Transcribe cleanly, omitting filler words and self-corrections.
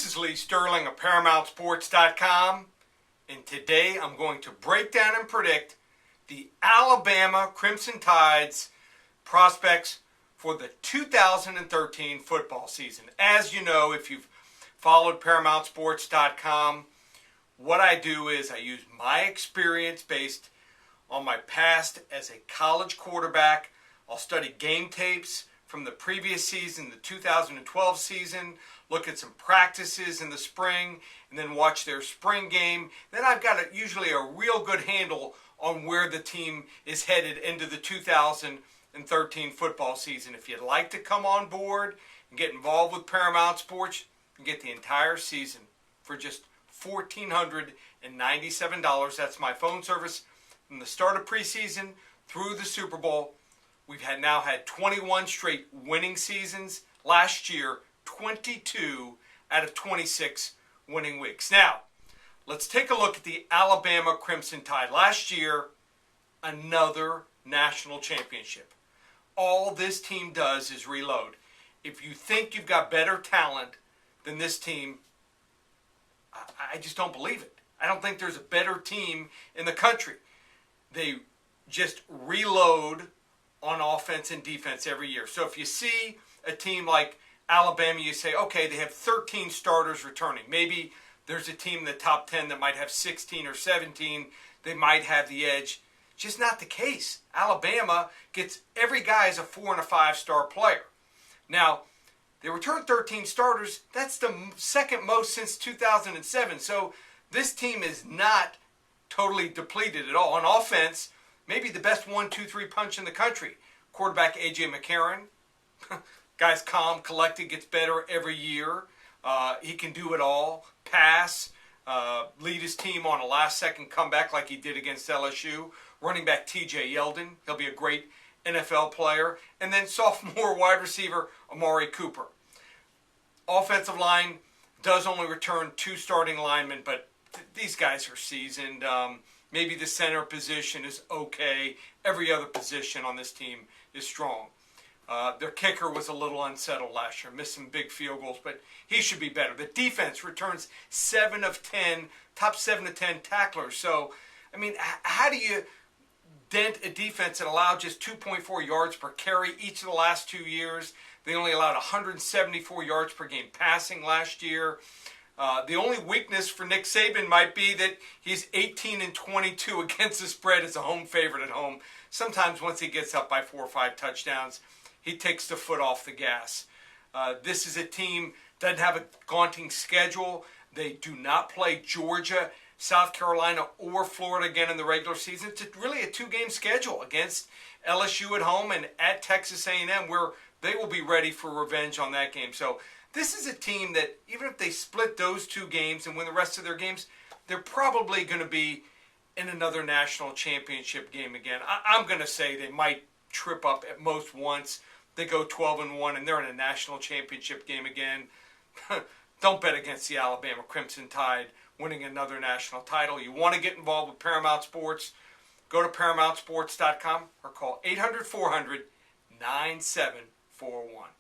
This is Lee Sterling of ParamountSports.com, and today I'm going to break down and predict the Alabama Crimson Tide's prospects for the 2013 football season. As you know, if you've followed ParamountSports.com, what I do is I use my experience based on my past as a college quarterback. I'll study game tapes from the previous season, the 2012 season, look at some practices in the spring, and then watch their spring game. Then I've got usually a real good handle on where the team is headed into the 2013 football season. If you'd like to come on board and get involved with Paramount Sports, you can get the entire season for just $1,497. That's my phone service from the start of preseason through the Super Bowl. We've now had 21 straight winning seasons. Last year, 22 out of 26 winning weeks. Now, let's take a look at the Alabama Crimson Tide. Last year, another national championship. All this team does is reload. If you think you've got better talent than this team, I just don't believe it. I don't think there's a better team in the country. They just reload on offense and defense every year. So if you see a team like Alabama, you say, okay, they have 13 starters returning. Maybe there's a team in the top 10 that might have 16 or 17. They might have the edge. Just not the case. Alabama gets every guy as a 4 and a 5-star player. Now, they returned 13 starters. That's the second most since 2007. So this team is not totally depleted at all. On offense, maybe the best 1-2-3 punch in the country. Quarterback A.J. McCarron. Guy's calm, collected, gets better every year. He can do it all. Pass, lead his team on a last-second comeback like he did against LSU. Running back T.J. Yeldon. He'll be a great NFL player. And then sophomore wide receiver Amari Cooper. Offensive line does only return 2 starting linemen, but these guys are seasoned. Maybe the center position is okay. Every other position on this team is strong. Their kicker was a little unsettled last year, missed some big field goals, but he should be better. The defense returns 7 of 10, top 7 to 10 tacklers. So, I mean, how do you dent a defense that allowed just 2.4 yards per carry each of the last 2 years? They only allowed 174 yards per game passing last year. The only weakness for Nick Saban might be that he's 18-22 against the spread as a home favorite at home. Sometimes once he gets up by 4 or 5 touchdowns, he takes the foot off the gas. This is a team that doesn't have a daunting schedule. They do not play Georgia, South Carolina, or Florida again in the regular season. It's really a 2-game schedule against LSU at home and at Texas A&M, where they will be ready for revenge on that game. So this is a team that, even if they split those 2 games and win the rest of their games, they're probably going to be in another national championship game again. I'm going to say they might trip up at most once. They go 12-1 and they're in a national championship game again. Don't bet against the Alabama Crimson Tide winning another national title. You want to get involved with Paramount Sports, go to ParamountSports.com or call 800-400-9741.